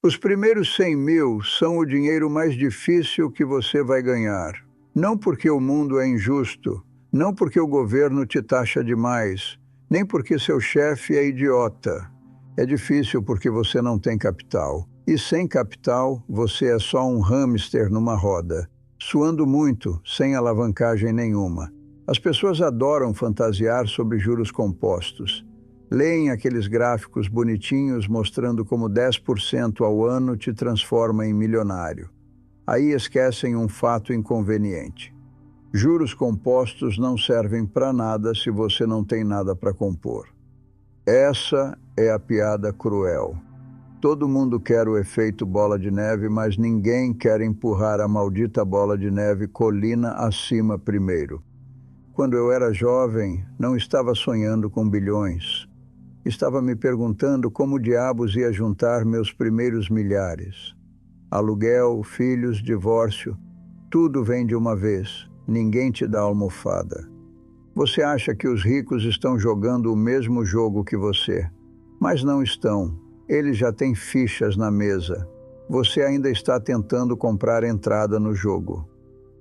Os primeiros 100 mil são o dinheiro mais difícil que você vai ganhar. Não porque o mundo é injusto, não porque o governo te taxa demais, nem porque seu chefe é idiota. É difícil porque você não tem capital. E sem capital, você é só um hamster numa roda, suando muito, sem alavancagem nenhuma. As pessoas adoram fantasiar sobre juros compostos. Leem aqueles gráficos bonitinhos mostrando como 10% ao ano te transforma em milionário. Aí esquecem um fato inconveniente. Juros compostos não servem para nada se você não tem nada para compor. Essa é a piada cruel. Todo mundo quer o efeito bola de neve, mas ninguém quer empurrar a maldita bola de neve colina acima primeiro. Quando eu era jovem, não estava sonhando com bilhões. Estava me perguntando como diabos ia juntar meus primeiros milhares. Aluguel, filhos, divórcio, tudo vem de uma vez. Ninguém te dá almofada. Você acha que os ricos estão jogando o mesmo jogo que você, mas não estão. Eles já têm fichas na mesa. Você ainda está tentando comprar entrada no jogo.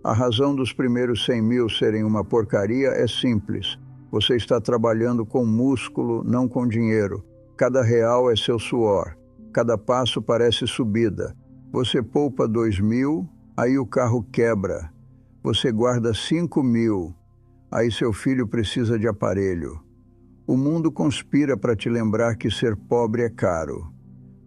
A razão dos primeiros 100 mil serem uma porcaria é simples. Você está trabalhando com músculo, não com dinheiro. Cada real é seu suor. Cada passo parece subida. Você poupa 2 mil, aí o carro quebra. Você guarda 5 mil, aí seu filho precisa de aparelho. O mundo conspira para te lembrar que ser pobre é caro.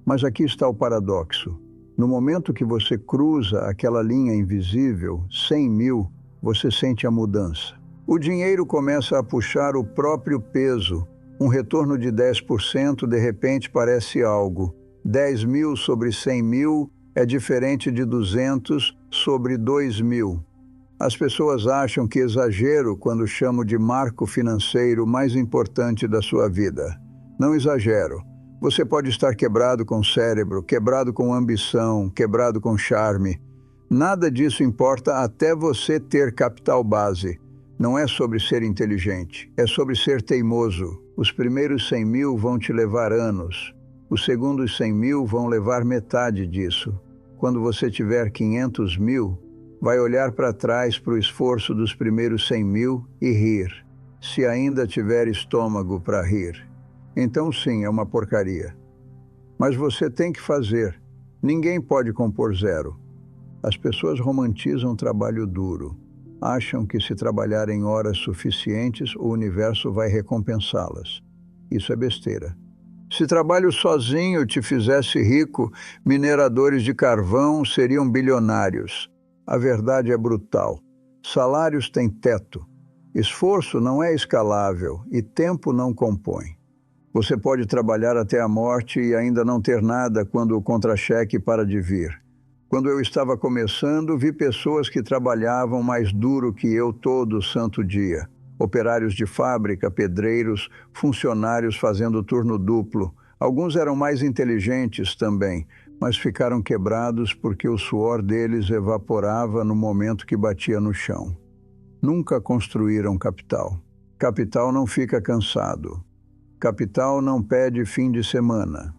Mas aqui está o paradoxo. No momento que você cruza aquela linha invisível, 100 mil, você sente a mudança. O dinheiro começa a puxar o próprio peso. Um retorno de 10% de repente parece algo. 10 mil sobre 100 mil é diferente de 200 sobre 2 mil. As pessoas acham que exagero quando chamo de marco financeiro mais importante da sua vida. Não exagero. Você pode estar quebrado com cérebro, quebrado com ambição, quebrado com charme. Nada disso importa até você ter capital base. Não é sobre ser inteligente, é sobre ser teimoso. Os primeiros 100 mil vão te levar anos. Os segundos 100 mil vão levar metade disso. Quando você tiver 500 mil, vai olhar para trás para o esforço dos primeiros 100 mil e rir. Se ainda tiver estômago para rir. Então sim, é uma porcaria. Mas você tem que fazer. Ninguém pode compor zero. As pessoas romantizam o trabalho duro. Acham que se trabalharem horas suficientes, o universo vai recompensá-las. Isso é besteira. Se trabalho sozinho te fizesse rico, mineradores de carvão seriam bilionários. A verdade é brutal. Salários têm teto. Esforço não é escalável e tempo não compõe. Você pode trabalhar até a morte e ainda não ter nada quando o contra-cheque para de vir. Quando eu estava começando, vi pessoas que trabalhavam mais duro que eu todo santo dia. Operários de fábrica, pedreiros, funcionários fazendo turno duplo. Alguns eram mais inteligentes também, mas ficaram quebrados porque o suor deles evaporava no momento que batia no chão. Nunca construíram capital. Capital não fica cansado. Capital não pede fim de semana.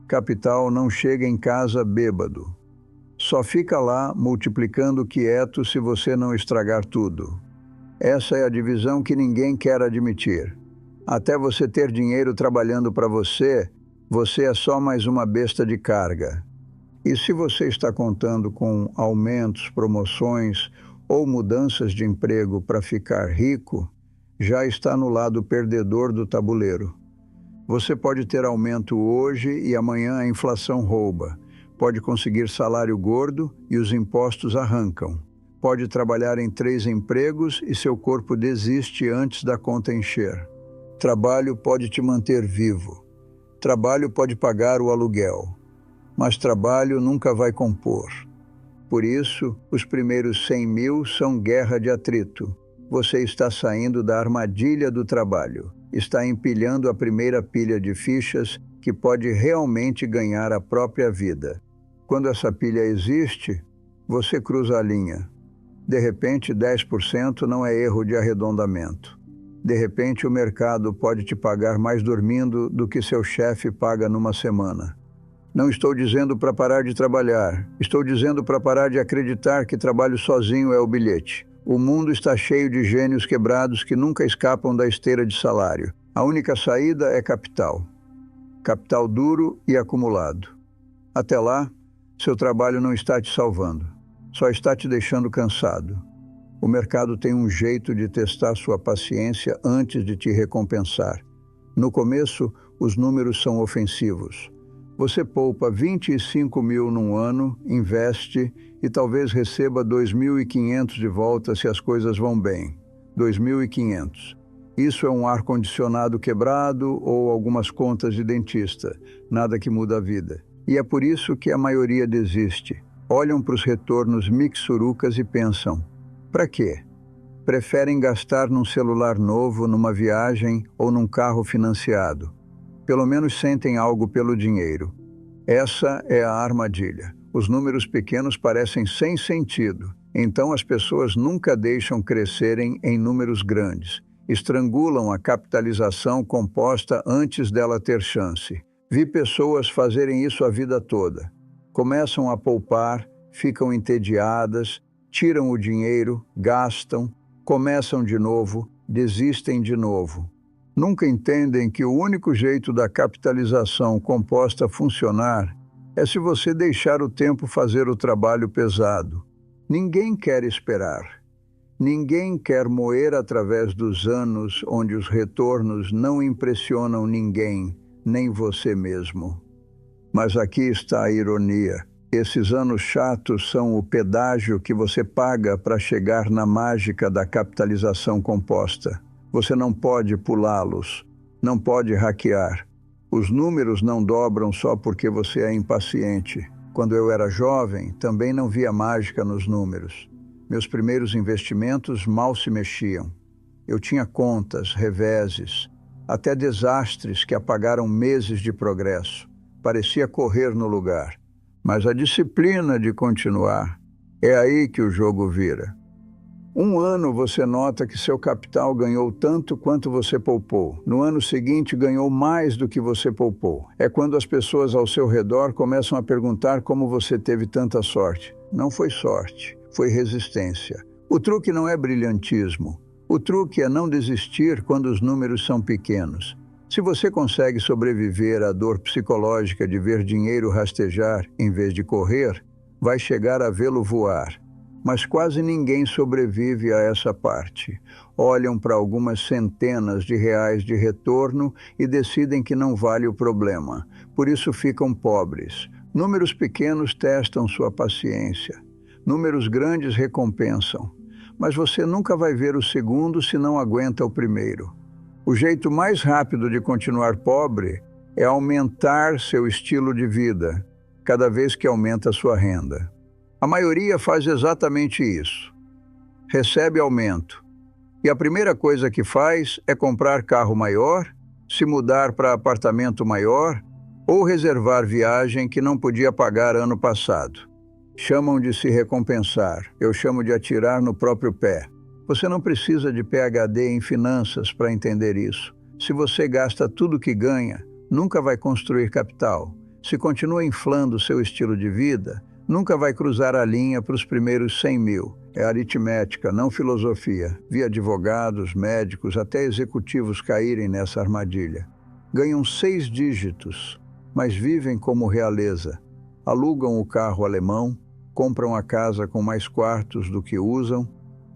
Capital não chega em casa bêbado. Só fica lá multiplicando quieto se você não estragar tudo. Essa é a divisão que ninguém quer admitir. Até você ter dinheiro trabalhando para você, você é só mais uma besta de carga. E se você está contando com aumentos, promoções ou mudanças de emprego para ficar rico, já está no lado perdedor do tabuleiro. Você pode ter aumento hoje e amanhã a inflação rouba. Pode conseguir salário gordo e os impostos arrancam. Pode trabalhar em 3 empregos e seu corpo desiste antes da conta encher. Trabalho pode te manter vivo. Trabalho pode pagar o aluguel. Mas trabalho nunca vai compor. Por isso, os primeiros 100 mil são guerra de atrito. Você está saindo da armadilha do trabalho. Está empilhando a primeira pilha de fichas que pode realmente ganhar a própria vida. Quando essa pilha existe, você cruza a linha. De repente, 10% não é erro de arredondamento. De repente, o mercado pode te pagar mais dormindo do que seu chefe paga numa semana. Não estou dizendo para parar de trabalhar. Estou dizendo para parar de acreditar que trabalho sozinho é o bilhete. O mundo está cheio de gênios quebrados que nunca escapam da esteira de salário. A única saída é capital. Capital duro e acumulado. Até lá, seu trabalho não está te salvando. Só está te deixando cansado. O mercado tem um jeito de testar sua paciência antes de te recompensar. No começo, os números são ofensivos. Você poupa 25 mil num ano, investe e talvez receba 2.500 de volta se as coisas vão bem. 2.500. Isso é um ar-condicionado quebrado ou algumas contas de dentista. Nada que muda a vida. E é por isso que a maioria desiste. Olham para os retornos mixurucas e pensam: para quê? Preferem gastar num celular novo, numa viagem ou num carro financiado. Pelo menos sentem algo pelo dinheiro. Essa é a armadilha. Os números pequenos parecem sem sentido. Então as pessoas nunca deixam crescerem em números grandes. Estrangulam a capitalização composta antes dela ter chance. Vi pessoas fazerem isso a vida toda. Começam a poupar, ficam entediadas, tiram o dinheiro, gastam, começam de novo, desistem de novo. Nunca entendem que o único jeito da capitalização composta funcionar é se você deixar o tempo fazer o trabalho pesado. Ninguém quer esperar. Ninguém quer moer através dos anos onde os retornos não impressionam ninguém, nem você mesmo. Mas aqui está a ironia. Esses anos chatos são o pedágio que você paga para chegar na mágica da capitalização composta. Você não pode pulá-los, não pode hackear. Os números não dobram só porque você é impaciente. Quando eu era jovem, também não via mágica nos números. Meus primeiros investimentos mal se mexiam. Eu tinha contas, reveses, até desastres que apagaram meses de progresso. Parecia correr no lugar. Mas a disciplina de continuar, é aí que o jogo vira. Um ano você nota que seu capital ganhou tanto quanto você poupou. No ano seguinte ganhou mais do que você poupou. É quando as pessoas ao seu redor começam a perguntar como você teve tanta sorte. Não foi sorte, foi resistência. O truque não é brilhantismo. O truque é não desistir quando os números são pequenos. Se você consegue sobreviver à dor psicológica de ver dinheiro rastejar em vez de correr, vai chegar a vê-lo voar. Mas quase ninguém sobrevive a essa parte. Olham para algumas centenas de reais de retorno e decidem que não vale o problema. Por isso ficam pobres. Números pequenos testam sua paciência. Números grandes recompensam. Mas você nunca vai ver o segundo se não aguenta o primeiro. O jeito mais rápido de continuar pobre é aumentar seu estilo de vida, cada vez que aumenta sua renda. A maioria faz exatamente isso. Recebe aumento. E a primeira coisa que faz é comprar carro maior, se mudar para apartamento maior ou reservar viagem que não podia pagar ano passado. Chamam de se recompensar. Eu chamo de atirar no próprio pé. Você não precisa de PhD em finanças para entender isso. Se você gasta tudo que ganha, nunca vai construir capital. Se continua inflando seu estilo de vida, nunca vai cruzar a linha para os primeiros 100 mil. É aritmética, não filosofia. Vi advogados, médicos, até executivos caírem nessa armadilha. Ganham 6 dígitos, mas vivem como realeza. Alugam o carro alemão, compram a casa com mais quartos do que usam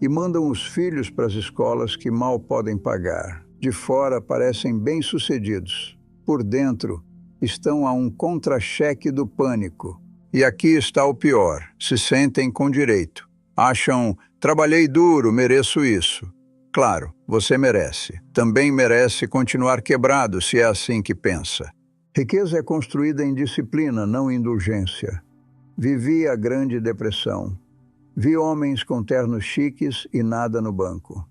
e mandam os filhos para as escolas que mal podem pagar. De fora parecem bem-sucedidos. Por dentro, estão a um contra-cheque do pânico. E aqui está o pior, se sentem com direito. Acham, trabalhei duro, mereço isso. Claro, você merece. Também merece continuar quebrado, se é assim que pensa. Riqueza é construída em disciplina, não indulgência. Vivi a Grande Depressão. Vi homens com ternos chiques e nada no banco.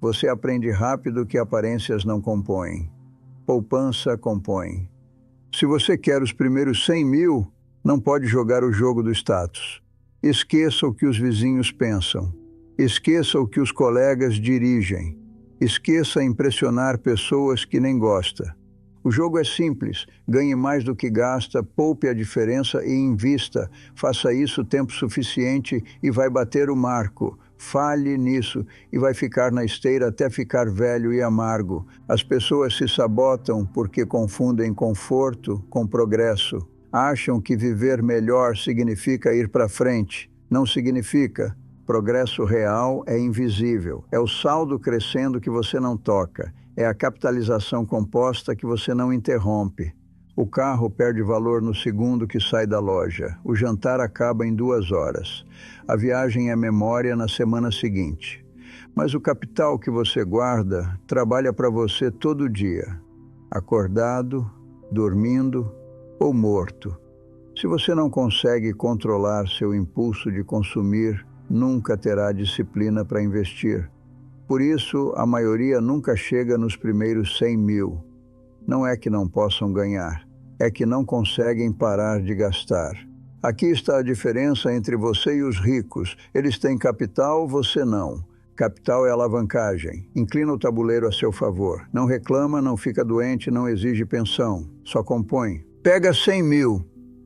Você aprende rápido que aparências não compõem. Poupança compõe. Se você quer os primeiros 100 mil, não pode jogar o jogo do status. Esqueça o que os vizinhos pensam. Esqueça o que os colegas dirigem. Esqueça impressionar pessoas que nem gosta. O jogo é simples, ganhe mais do que gasta, poupe a diferença e invista. Faça isso tempo suficiente e vai bater o marco. Falhe nisso e vai ficar na esteira até ficar velho e amargo. As pessoas se sabotam porque confundem conforto com progresso. Acham que viver melhor significa ir para frente. Não significa. Progresso real é invisível. É o saldo crescendo que você não toca. É a capitalização composta que você não interrompe. O carro perde valor no segundo que sai da loja. O jantar acaba em 2 horas. A viagem é memória na semana seguinte. Mas o capital que você guarda trabalha para você todo dia. Acordado, dormindo ou morto. Se você não consegue controlar seu impulso de consumir, nunca terá disciplina para investir. Por isso, a maioria nunca chega nos primeiros 100 mil. Não é que não possam ganhar, é que não conseguem parar de gastar. Aqui está a diferença entre você e os ricos. Eles têm capital, você não. Capital é alavancagem. Inclina o tabuleiro a seu favor. Não reclama, não fica doente, não exige pensão. Só compõe. Pega 100 mil.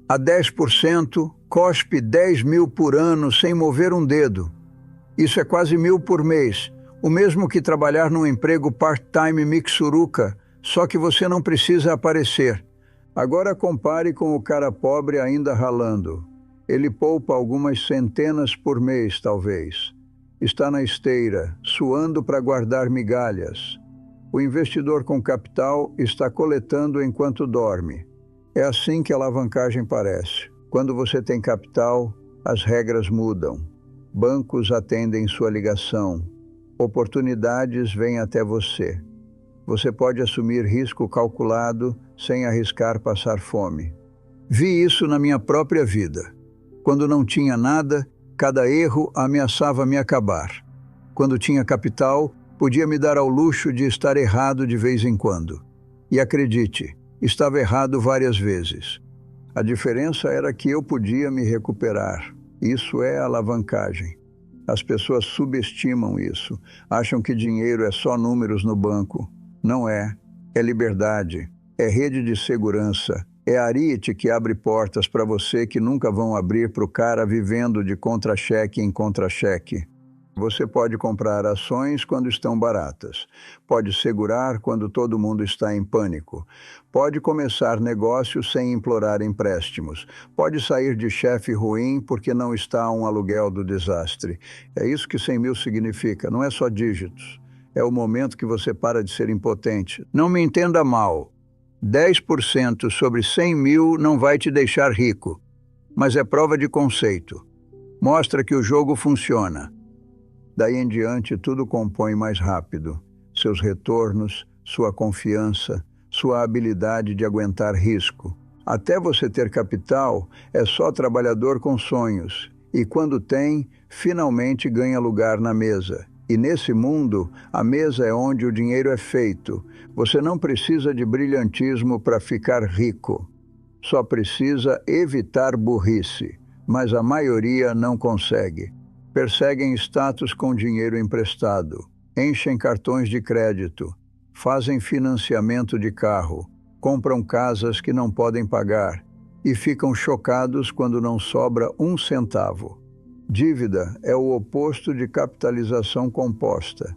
A 10%, cospe 10 mil por ano sem mover um dedo. Isso é quase 1.000 por mês. O mesmo que trabalhar num emprego part-time mixuruca, só que você não precisa aparecer. Agora compare com o cara pobre ainda ralando. Ele poupa algumas centenas por mês, talvez. Está na esteira, suando para guardar migalhas. O investidor com capital está coletando enquanto dorme. É assim que a alavancagem parece. Quando você tem capital, as regras mudam. Bancos atendem sua ligação. Oportunidades vêm até você. Você pode assumir risco calculado sem arriscar passar fome. Vi isso na minha própria vida. Quando não tinha nada, cada erro ameaçava me acabar. Quando tinha capital, podia me dar ao luxo de estar errado de vez em quando. E acredite, estava errado várias vezes. A diferença era que eu podia me recuperar. Isso é alavancagem. As pessoas subestimam isso. Acham que dinheiro é só números no banco. Não é. É liberdade. É rede de segurança. É ariete que abre portas para você que nunca vão abrir para o cara vivendo de contra-cheque em contra-cheque. Você pode comprar ações quando estão baratas. Pode segurar quando todo mundo está em pânico. Pode começar negócios sem implorar empréstimos. Pode sair de chefe ruim porque não está a um aluguel do desastre. É isso que 100 mil significa, não é só dígitos. É o momento que você para de ser impotente. Não me entenda mal. 10% sobre 100 mil não vai te deixar rico. Mas é prova de conceito. Mostra que o jogo funciona. Daí em diante, tudo compõe mais rápido. Seus retornos, sua confiança, sua habilidade de aguentar risco. Até você ter capital, é só trabalhador com sonhos. E quando tem, finalmente ganha lugar na mesa. E nesse mundo, a mesa é onde o dinheiro é feito. Você não precisa de brilhantismo para ficar rico. Só precisa evitar burrice. Mas a maioria não consegue. Perseguem status com dinheiro emprestado, enchem cartões de crédito, fazem financiamento de carro, compram casas que não podem pagar e ficam chocados quando não sobra 1 centavo. Dívida é o oposto de capitalização composta.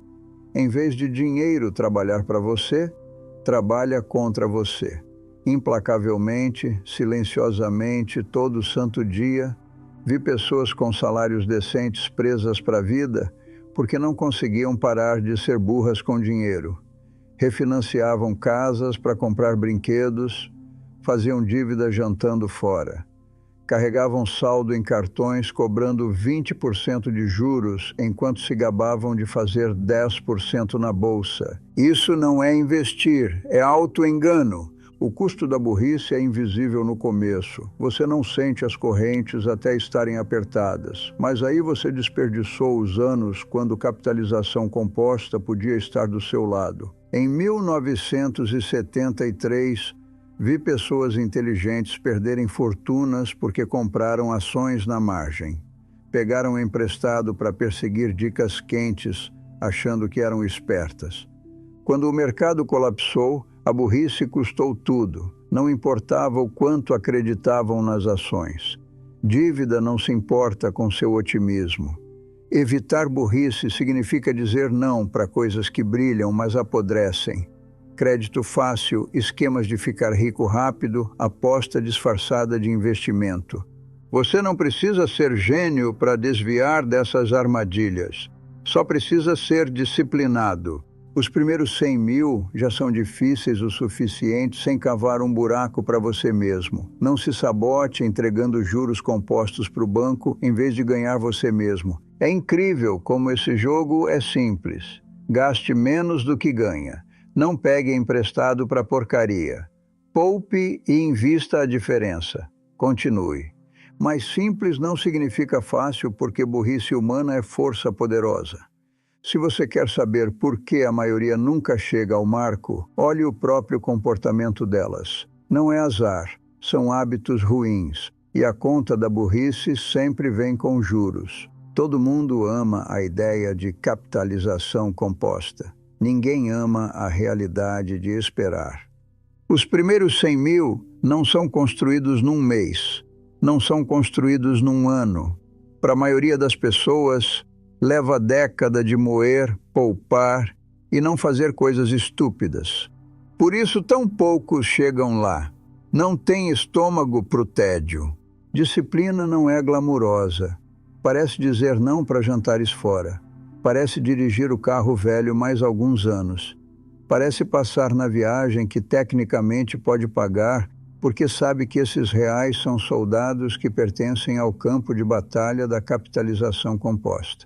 Em vez de dinheiro trabalhar para você, trabalha contra você. Implacavelmente, silenciosamente, todo santo dia, vi pessoas com salários decentes presas para a vida porque não conseguiam parar de ser burras com dinheiro. Refinanciavam casas para comprar brinquedos, faziam dívida jantando fora. Carregavam saldo em cartões cobrando 20% de juros enquanto se gabavam de fazer 10% na bolsa. Isso não é investir, é auto-engano. O custo da burrice é invisível no começo. Você não sente as correntes até estarem apertadas. Mas aí você desperdiçou os anos quando capitalização composta podia estar do seu lado. Em 1973, vi pessoas inteligentes perderem fortunas porque compraram ações na margem. Pegaram emprestado para perseguir dicas quentes, achando que eram espertas. Quando o mercado colapsou, A burrice custou tudo, não importava o quanto acreditavam nas ações. Dívida não se importa com seu otimismo. Evitar burrice significa dizer não para coisas que brilham, mas apodrecem. Crédito fácil, esquemas de ficar rico rápido, aposta disfarçada de investimento. Você não precisa ser gênio para desviar dessas armadilhas. Só precisa ser disciplinado. Os primeiros 100 mil já são difíceis o suficiente sem cavar um buraco para você mesmo. Não se sabote entregando juros compostos para o banco em vez de ganhar você mesmo. É incrível como esse jogo é simples. Gaste menos do que ganha. Não pegue emprestado para porcaria. Poupe e invista a diferença. Continue. Mas simples não significa fácil porque burrice humana é força poderosa. Se você quer saber por que a maioria nunca chega ao marco, olhe o próprio comportamento delas. Não é azar, são hábitos ruins. E a conta da burrice sempre vem com juros. Todo mundo ama a ideia de capitalização composta. Ninguém ama a realidade de esperar. Os primeiros 100 mil não são construídos num mês, não são construídos num ano. Para a maioria das pessoas, leva década de moer, poupar e não fazer coisas estúpidas. Por isso, tão poucos chegam lá. Não tem estômago para o tédio. Disciplina não é glamurosa. Parece dizer não para jantares fora. Parece dirigir o carro velho mais alguns anos. Parece passar na viagem que tecnicamente pode pagar porque sabe que esses reais são soldados que pertencem ao campo de batalha da capitalização composta.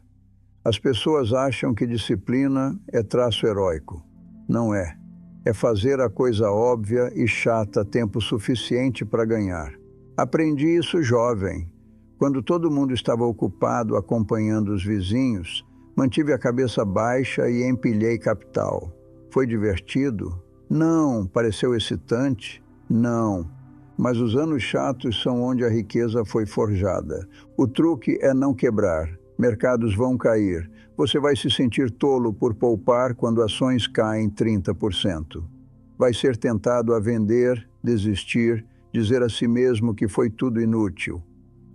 As pessoas acham que disciplina é traço heróico. Não é. É fazer a coisa óbvia e chata tempo suficiente para ganhar. Aprendi isso jovem. Quando todo mundo estava ocupado acompanhando os vizinhos, mantive a cabeça baixa e empilhei capital. Foi divertido? Não. Pareceu excitante? Não. Mas os anos chatos são onde a riqueza foi forjada. O truque é não quebrar. Mercados vão cair. Você vai se sentir tolo por poupar quando ações caem 30%. Vai ser tentado a vender, desistir, dizer a si mesmo que foi tudo inútil.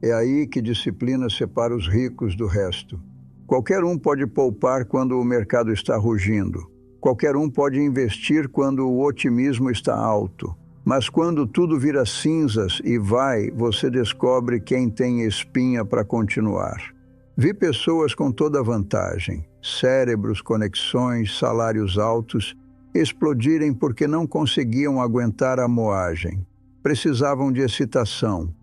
É aí que disciplina separa os ricos do resto. Qualquer um pode poupar quando o mercado está rugindo. Qualquer um pode investir quando o otimismo está alto. Mas quando tudo vira cinzas e vai, você descobre quem tem espinha para continuar. Vi pessoas com toda vantagem, cérebros, conexões, salários altos, explodirem porque não conseguiam aguentar a moagem. Precisavam de excitação,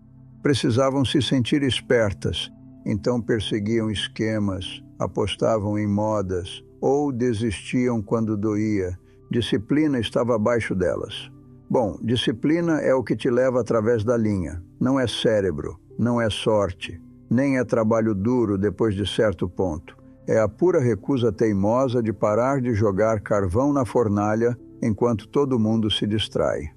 precisavam se sentir espertas, então perseguiam esquemas, apostavam em modas ou desistiam quando doía. Disciplina estava abaixo delas. Bom, disciplina é o que te leva através da linha. Não é cérebro, não é sorte. Nem é trabalho duro depois de certo ponto. É a pura recusa teimosa de parar de jogar carvão na fornalha enquanto todo mundo se distrai.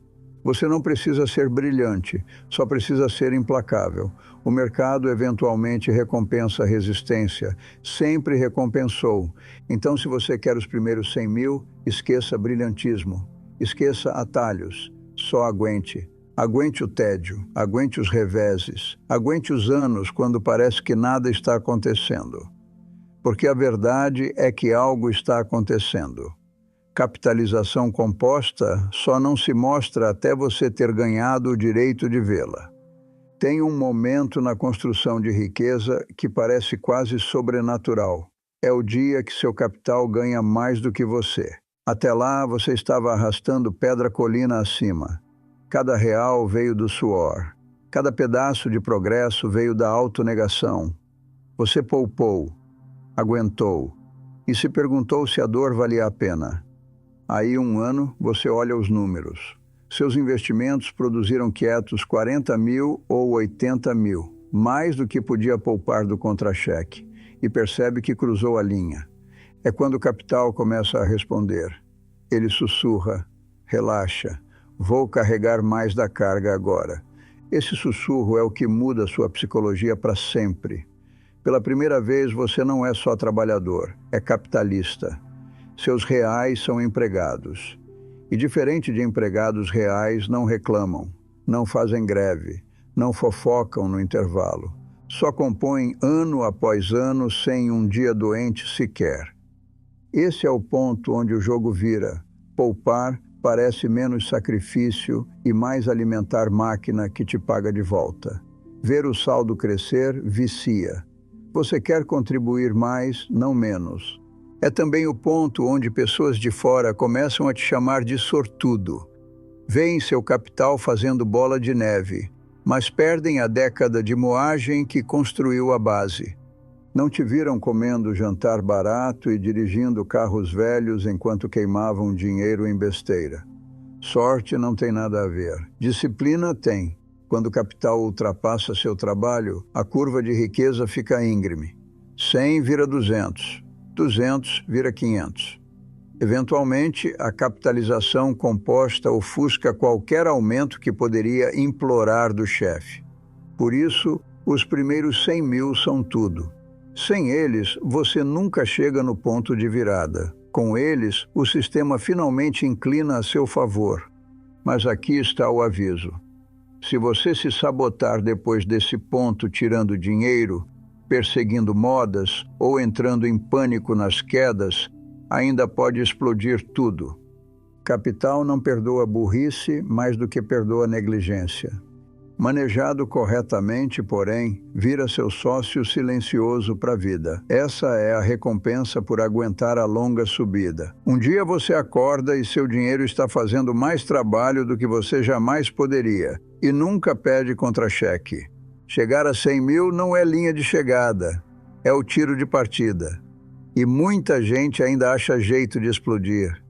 Você não precisa ser brilhante, só precisa ser implacável. O mercado eventualmente recompensa a resistência, sempre recompensou. Então, se você quer os primeiros 100 mil, esqueça brilhantismo, esqueça atalhos, só aguente. Aguente o tédio, aguente os reveses, aguente os anos quando parece que nada está acontecendo. Porque a verdade é que algo está acontecendo. Capitalização composta só não se mostra até você ter ganhado o direito de vê-la. Tem um momento na construção de riqueza que parece quase sobrenatural. É o dia que seu capital ganha mais do que você. Até lá, você estava arrastando pedra colina acima. Cada real veio do suor. Cada pedaço de progresso veio da autonegação. Você poupou, aguentou e se perguntou se a dor valia a pena. Aí, um ano, você olha os números. Seus investimentos produziram quietos 40 mil ou 80 mil, mais do que podia poupar do contra-cheque, e percebe que cruzou a linha. É quando o capital começa a responder. Ele sussurra, relaxa. Vou carregar mais da carga agora. Esse sussurro é o que muda sua psicologia para sempre. Pela primeira vez, você não é só trabalhador, é capitalista. Seus reais são empregados. E diferente de empregados reais, não reclamam, não fazem greve, não fofocam no intervalo. Só compõem ano após ano sem um dia doente sequer. Esse é o ponto onde o jogo vira. Poupar parece menos sacrifício e mais alimentar máquina que te paga de volta. Ver o saldo crescer vicia. Você quer contribuir mais, não menos. É também o ponto onde pessoas de fora começam a te chamar de sortudo. Veem seu capital fazendo bola de neve, mas perdem a década de moagem que construiu a base. Não te viram comendo jantar barato e dirigindo carros velhos enquanto queimavam dinheiro em besteira. Sorte não tem nada a ver. Disciplina tem. Quando o capital ultrapassa seu trabalho, a curva de riqueza fica íngreme. 100 vira 200, 200 vira 500. Eventualmente, a capitalização composta ofusca qualquer aumento que poderia implorar do chefe. Por isso, os primeiros 100 mil são tudo. Sem eles, você nunca chega no ponto de virada. Com eles, o sistema finalmente inclina a seu favor. Mas aqui está o aviso. Se você se sabotar depois desse ponto tirando dinheiro, perseguindo modas ou entrando em pânico nas quedas, ainda pode explodir tudo. Capital não perdoa burrice mais do que perdoa negligência. Manejado corretamente, porém, vira seu sócio silencioso para a vida. Essa é a recompensa por aguentar a longa subida. Um dia você acorda e seu dinheiro está fazendo mais trabalho do que você jamais poderia, e nunca pede contra-cheque. Chegar a 100 mil não é linha de chegada, é o tiro de partida. E muita gente ainda acha jeito de explodir.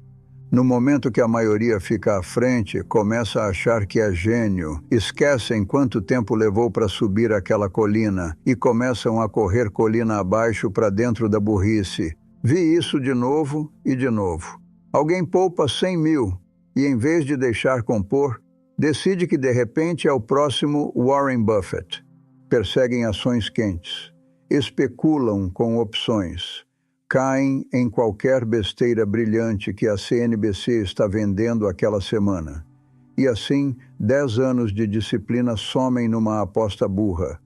No momento que a maioria fica à frente, começa a achar que é gênio, esquecem quanto tempo levou para subir aquela colina e começam a correr colina abaixo para dentro da burrice. Vi isso de novo e de novo. Alguém poupa 100 mil e, em vez de deixar compor, decide que de repente é o próximo Warren Buffett. Perseguem ações quentes, especulam com opções. Caem em qualquer besteira brilhante que a CNBC está vendendo aquela semana. E assim, 10 anos de disciplina somem numa aposta burra.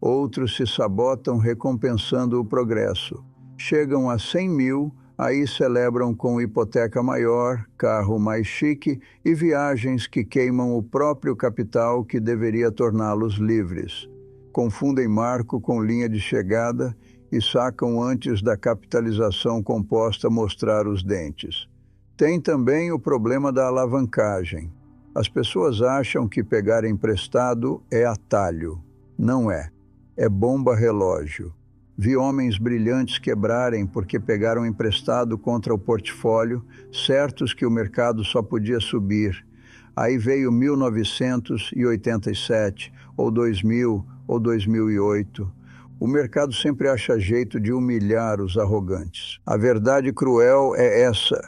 Outros se sabotam recompensando o progresso. Chegam a 100 mil, aí celebram com hipoteca maior, carro mais chique e viagens que queimam o próprio capital que deveria torná-los livres. Confundem marco com linha de chegada e sacam antes da capitalização composta mostrar os dentes. Tem também o problema da alavancagem. As pessoas acham que pegar emprestado é atalho. Não é. É bomba relógio. Vi homens brilhantes quebrarem porque pegaram emprestado contra o portfólio, certos que o mercado só podia subir. Aí veio 1987, ou 2000, ou 2008. O mercado sempre acha jeito de humilhar os arrogantes. A verdade cruel é essa.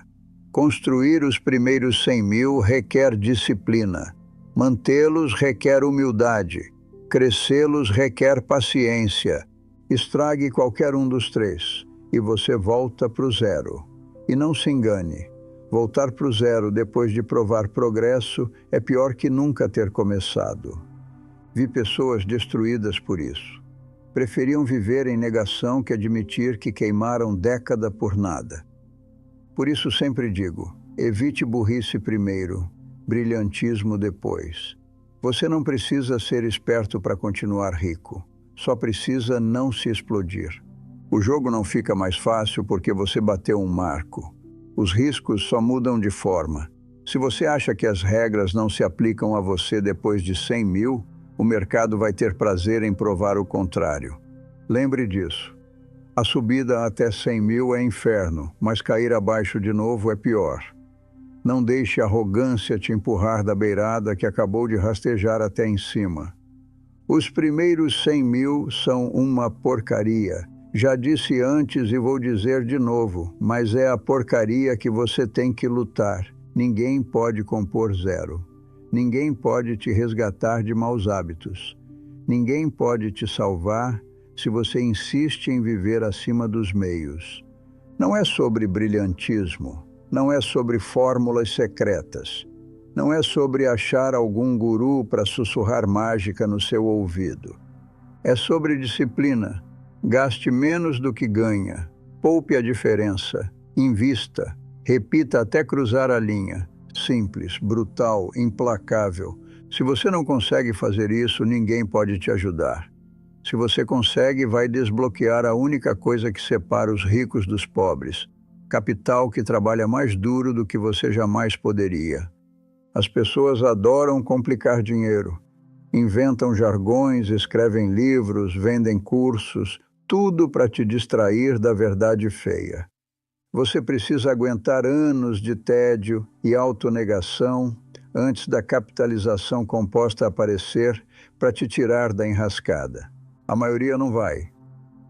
Construir os primeiros 100 mil requer disciplina. Mantê-los requer humildade. Crescê-los requer paciência. Estrague qualquer um dos três e você volta para o zero. E não se engane. Voltar para o zero depois de provar progresso é pior que nunca ter começado. Vi pessoas destruídas por isso. Preferiam viver em negação que admitir que queimaram década por nada. Por isso sempre digo, evite burrice primeiro, brilhantismo depois. Você não precisa ser esperto para continuar rico, só precisa não se explodir. O jogo não fica mais fácil porque você bateu um marco. Os riscos só mudam de forma. Se você acha que as regras não se aplicam a você depois de 100 mil, o mercado vai ter prazer em provar o contrário. Lembre disso. A subida até 100 mil é inferno, mas cair abaixo de novo é pior. Não deixe a arrogância te empurrar da beirada que acabou de rastejar até em cima. Os primeiros 100 mil são uma porcaria. Já disse antes e vou dizer de novo, mas é a porcaria que você tem que lutar. Ninguém pode compor zero. Ninguém pode te resgatar de maus hábitos. Ninguém pode te salvar se você insiste em viver acima dos meios. Não é sobre brilhantismo, Não é sobre fórmulas secretas. Não é sobre achar algum guru para sussurrar mágica no seu ouvido. É sobre disciplina. Gaste menos do que ganha. Poupe a diferença. Invista. Repita até cruzar a linha. Simples, brutal, implacável. Se você não consegue fazer isso, ninguém pode te ajudar. Se você consegue, vai desbloquear a única coisa que separa os ricos dos pobres. Capital que trabalha mais duro do que você jamais poderia. As pessoas adoram complicar dinheiro. Inventam jargões, escrevem livros, vendem cursos, tudo para te distrair da verdade feia. Você precisa aguentar anos de tédio e autonegação antes da capitalização composta aparecer para te tirar da enrascada. A maioria não vai.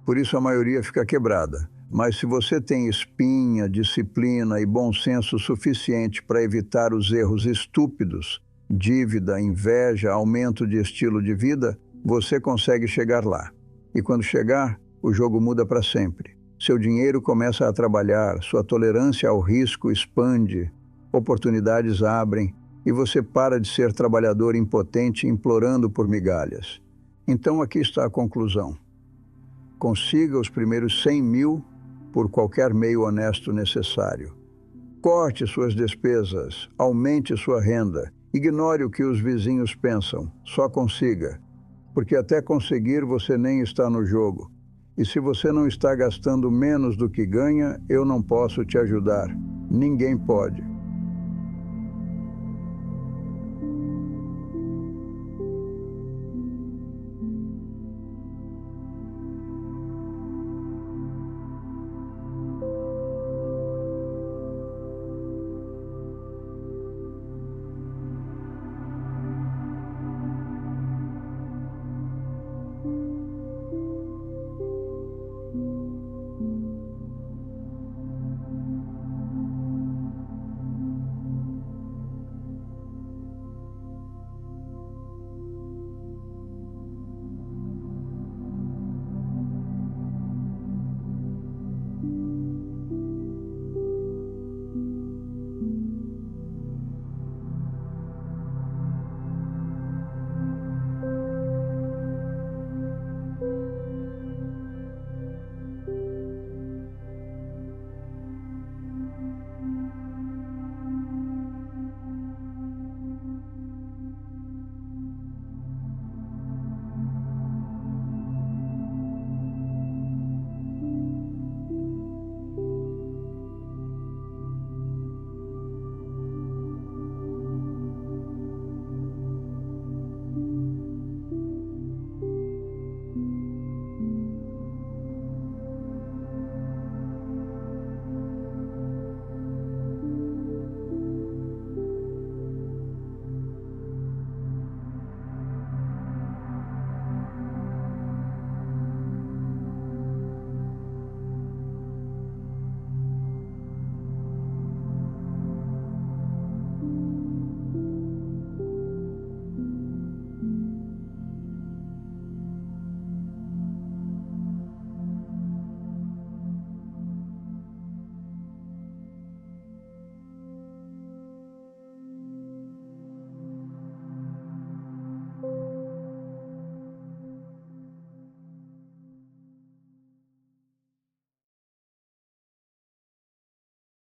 Por isso a maioria fica quebrada. Mas se você tem espinha, disciplina e bom senso suficiente para evitar os erros estúpidos, dívida, inveja, aumento de estilo de vida, você consegue chegar lá. E quando chegar, o jogo muda para sempre. Seu dinheiro começa a trabalhar, sua tolerância ao risco expande, oportunidades abrem e você para de ser trabalhador impotente implorando por migalhas. Então aqui está a conclusão. Consiga os primeiros 100 mil por qualquer meio honesto necessário. Corte suas despesas, aumente sua renda, ignore o que os vizinhos pensam, só consiga. Porque até conseguir você nem está no jogo. E se você não está gastando menos do que ganha, eu não posso te ajudar. Ninguém pode.